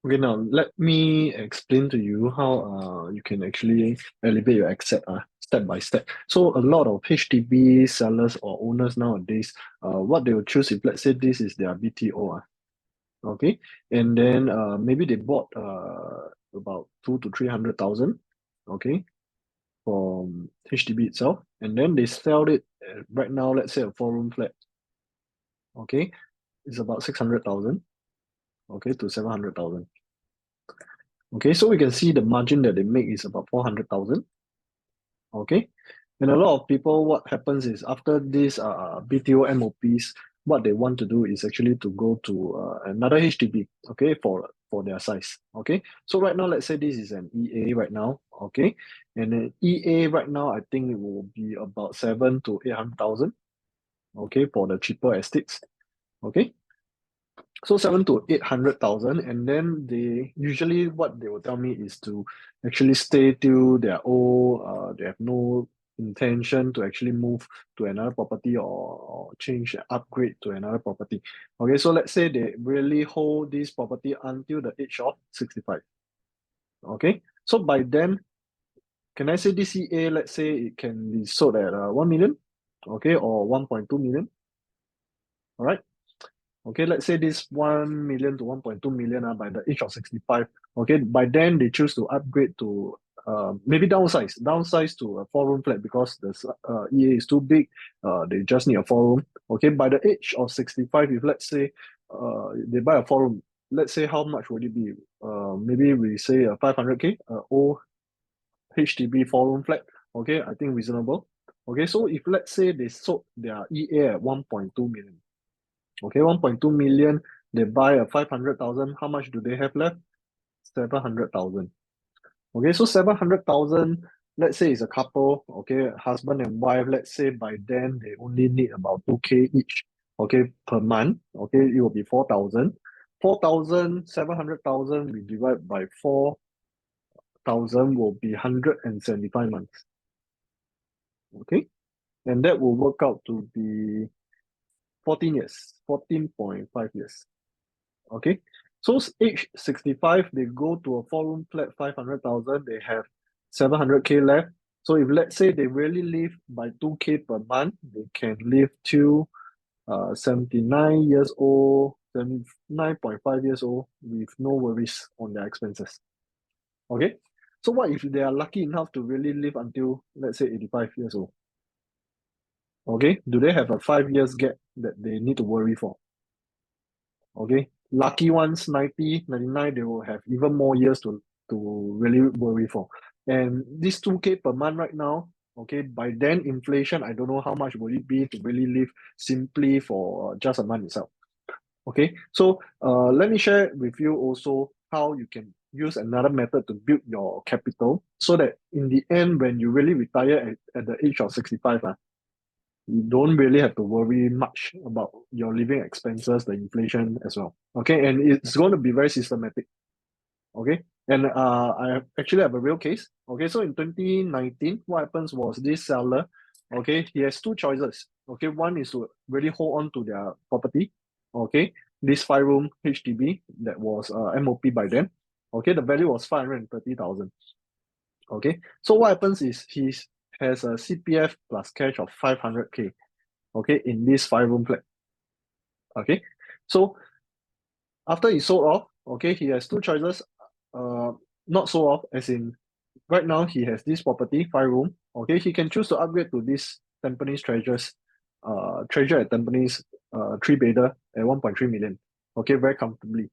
Okay, now let me explain to you how you can actually elevate your asset step by step. So a lot of HDB sellers or owners nowadays, what they will choose if let's say this is their BTO, okay, and then maybe they bought about 2 to 300,000, okay, from HDB itself, and then they sell it right now. Let's say a 4 room flat, okay, it's about 600,000, okay, to 700,000. Okay, so we can see the margin that they make is about 400,000. Okay, and a lot of people, what happens is after this BTO MOPs, what they want to do is actually to go to another HDB, okay, for their size. Okay, so right now, let's say this is an EA right now, okay, and an EA right now, I think it will be about 7 to 800,000, okay, for the cheaper estates. Okay, so 7 to 800,000, and then they usually what they will tell me is to actually stay till they're old. They have no intention to actually move to another property or change upgrade to another property. Okay, so let's say they really hold this property until the age of 65. Okay, so by then, can I say DCA? Let's say it can be sold at 1 million, okay, or 1.2 million. All right. Okay, let's say this 1 million to 1.2 million by the age of 65. Okay, by then they choose to upgrade to maybe downsize to a 4 room flat because the EA is too big. They just need a 4 room. Okay, by the age of 65, if let's say they buy a 4 room, let's say how much would it be? Maybe we say a 500K, old HDB 4 room flat. Okay, I think reasonable. Okay, so if let's say they sold their EA at 1.2 million. Okay, 1.2 million, they buy a 500,000. How much do they have left? 700,000. Okay, so 700,000, let's say it's a couple, okay, husband and wife, let's say by then they only need about 2K each, okay, per month. Okay, it will be 4,000. 4,000, 700,000, we divide by 4,000 will be 175 months. Okay, and that will work out to be 14 years, 14.5 years. Okay, so age 65, they go to a 4 room flat, 500,000, they have 700K left. So if let's say they really live by 2K per month, they can live till 79 years old, 79.5 years old with no worries on their expenses. Okay, so what if they are lucky enough to really live until, let's say, 85 years old? Okay, do they have a 5 years gap that they need to worry for? Okay, lucky ones 90, 99, they will have even more years to really worry for. And this 2K per month right now, okay, by then inflation, I don't know how much will it be to really live simply for just a month itself. Okay, so let me share with you also how you can use another method to build your capital so that in the end, when you really retire at the age of 65, you don't really have to worry much about your living expenses, the inflation as well. Okay, and it's going to be very systematic. Okay, and actually have a real case. Okay, so in 2019, what happens was this seller, okay, he has two choices. Okay, one is to really hold on to their property. Okay, this 5 room HDB that was MOP by then. Okay, the value was 530,000. Okay, so what happens is he has a CPF plus cash of 500K. Okay, in this 5 room flat. Okay, so after he sold off, okay, he has two choices. Not sold off, as in right now he has this property, 5 room. Okay, he can choose to upgrade to this Tampines Treasure at Tampines, 3 bedder at 1.3 million. Okay, very comfortably.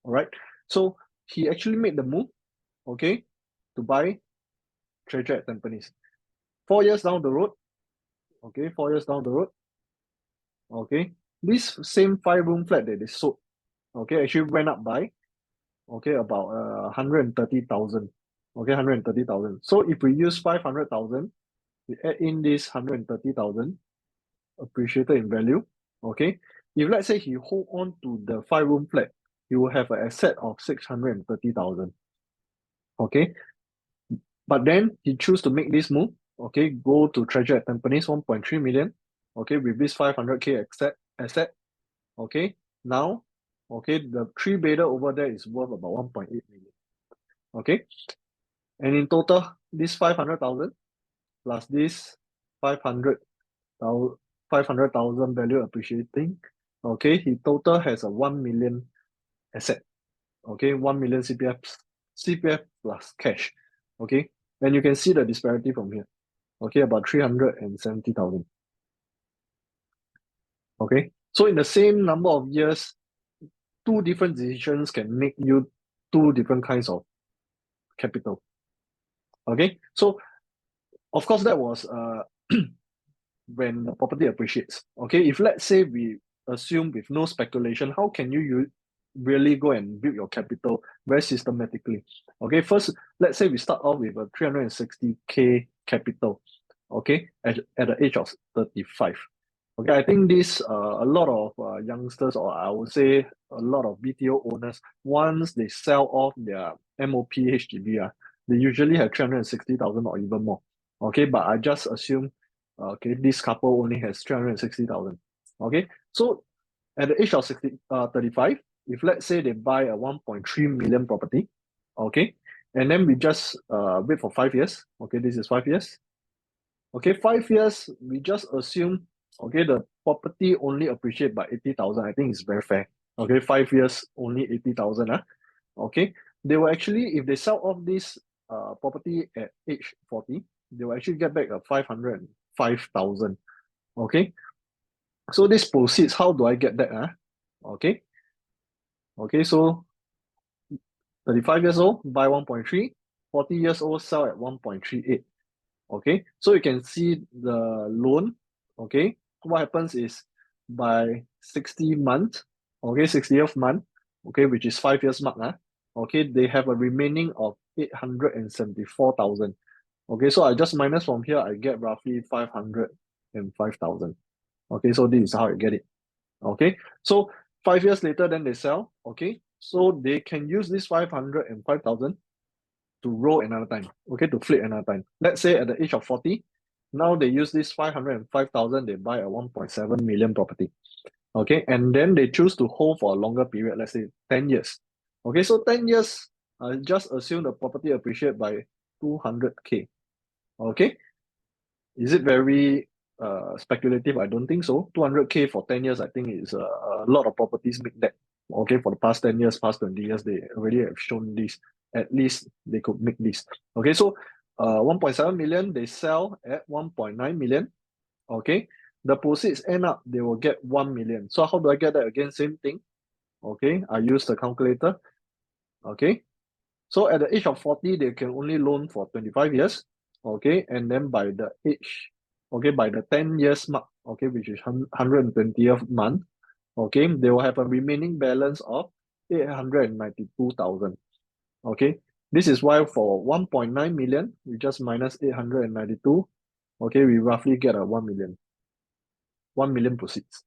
All right, so he actually made the move, okay, to buy Treasure at Tampines. 4 years down the road, okay, 4 years down the road, okay, this same 5 room flat that they sold, okay, actually went up by, okay, about 130,000. Okay, 130,000. So if we use 500,000, we add in this 130,000 appreciated in value. Okay, if let's say he hold on to the 5 room flat, he will have an asset of 630,000. Okay, but then he choose to make this move. Okay, go to Treasure at Tampines, 1.3 million. Okay, with this 500K asset. Okay, now Okay, the three bedder over there is worth about 1.8 million. Okay, and in total, this 500,000 plus this 500,000 500,000 value appreciating. Okay, he total has a 1 million asset. Okay, 1 million CPF plus cash. Okay, and you can see the disparity from here. Okay, about 370,000. Okay, so in the same number of years, two different decisions can make you two different kinds of capital. Okay, so of course that was when the property appreciates. Okay, if let's say we assume with no speculation, how can you really go and build your capital very systematically? Okay, first, let's say we start off with a 360K capital, okay, at the age of 35. Okay, I think this a lot of youngsters, or I would say a lot of BTO owners, once they sell off their MOP HDB, they usually have 360,000 or even more. Okay, but I just assume okay, this couple only has 360,000. Okay, so at the age of 35, if let's say they buy a 1.3 million property, okay, and then we just wait for 5 years. Okay, this is 5 years. Okay, 5 years, we just assume, okay, the property only appreciate by 80,000. I think it's very fair. Okay, 5 years, only 80,000. Okay, they will actually, if they sell off this property at age 40, they will actually get back a 505,000. Okay, so this proceeds, how do I get that? Okay, okay, so 35 years old, buy 1.3, 40 years old, sell at 1.38. Okay, so you can see the loan. Okay, what happens is by 60 months, okay, 60th month, okay, which is 5 years mark, okay, they have a remaining of 874,000. Okay, so I just minus from here, I get roughly 505,000. Okay, so this is how I get it. Okay, so 5 years later, then they sell. Okay, so they can use this 505,000 to roll another time. Okay, to flip another time. Let's say at the age of 40, now they use this 505,000, they buy a 1.7 million property. Okay, and then they choose to hold for a longer period, let's say 10 years. Okay, so 10 years, just assume the property appreciate by 200K. Okay, is it very speculative? I don't think so. 200K for 10 years, I think is a lot of properties make that. Okay, for the past 10 years, past 20 years, they already have shown this. At least they could make this. Okay, so 1.7 million, they sell at 1.9 million. Okay, the proceeds end up, they will get 1 million. So how do I get that again? Same thing. Okay, I use the calculator. Okay, so at the age of 40, they can only loan for 25 years. Okay, and then by the age, okay, by the 10 years mark, okay, which is 120th month, okay, they will have a remaining balance of 892,000. Okay, this is why for 1.9 million, we just minus 892. Okay, we roughly get a 1 million. 1 million proceeds.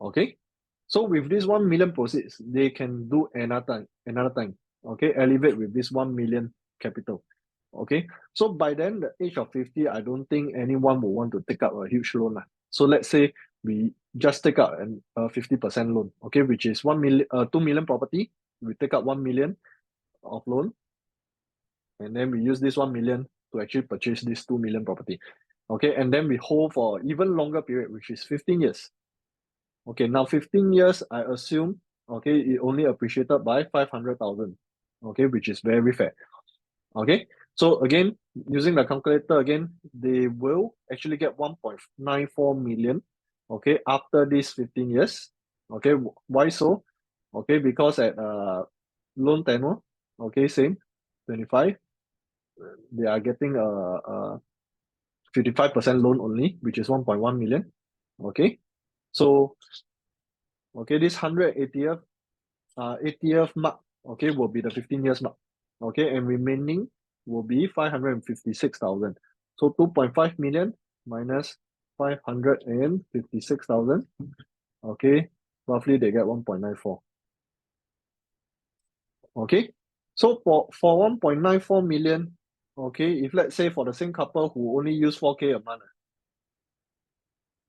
Okay, so with this 1 million proceeds, they can do another time. Okay, elevate with this 1 million capital. Okay, so by then, the age of 50, I don't think anyone will want to take up a huge loan. So let's say we just take up a 50% loan, okay, which is 1 million, 2 million property. We take up 1 million of loan, and then we use this 1 million to actually purchase this 2 million property. Okay, and then we hold for even longer period, which is 15 years. Okay, now 15 years, I assume, okay, it only appreciated by 500,000. Okay, which is very fair. Okay, so again, using the calculator again, they will actually get 1.94 million, okay, after these 15 years. Okay, why so? Okay, because at loan tenure, okay, same, 25, they are getting a 55% loan only, which is 1.1 million. Okay, so okay, this 80th mark, okay, will be the 15 years mark. Okay, and remaining will be 556,000. So 2.5 million minus 556,000. Okay, roughly they get 1.94. Okay, so for 1.94 million, okay, if let's say for the same couple who only use 4K a month,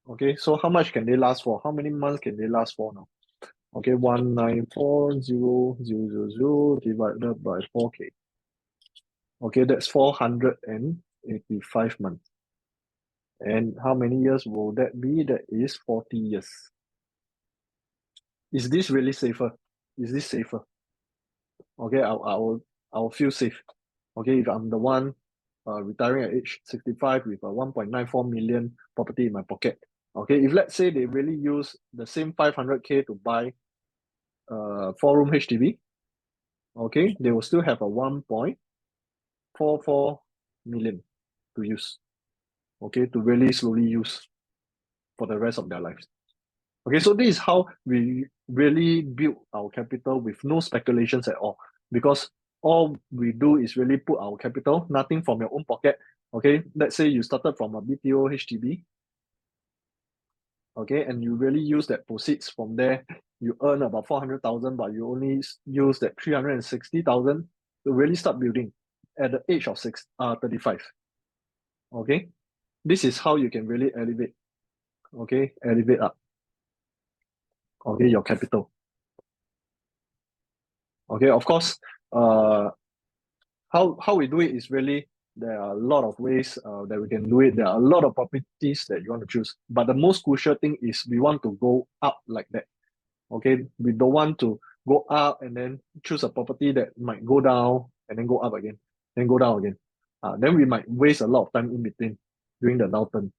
okay, so how much can they last for? How many months can they last for now? Okay, 194,000 divided by 4K. Okay, that's 485 months. And how many years will that be? That is 40 years. Is this really safer? Is this safer? Okay, I'll feel safe. Okay, if I'm the one retiring at age 65 with a 1.94 million property in my pocket. Okay, if let's say they really use the same 500K to buy a 4-room HDB, okay, they will still have a 1.44 million to use. Okay, to really slowly use for the rest of their lives. Okay, so this is how we really build our capital with no speculations at all. Because all we do is really put our capital, nothing from your own pocket. Okay, let's say you started from a BTO HDB. Okay, and you really use that proceeds from there. You earn about 400,000, but you only use that 360,000 to really start building at the age of 35. Okay, this is how you can really elevate. Okay, elevate up. Okay, your capital. Okay, of course, how we do it is really there are a lot of ways that we can do it. There are a lot of properties that you want to choose, but the most crucial thing is we want to go up like that. Okay, we don't want to go up and then choose a property that might go down and then go up again, then go down again. Then we might waste a lot of time in between during the downturn.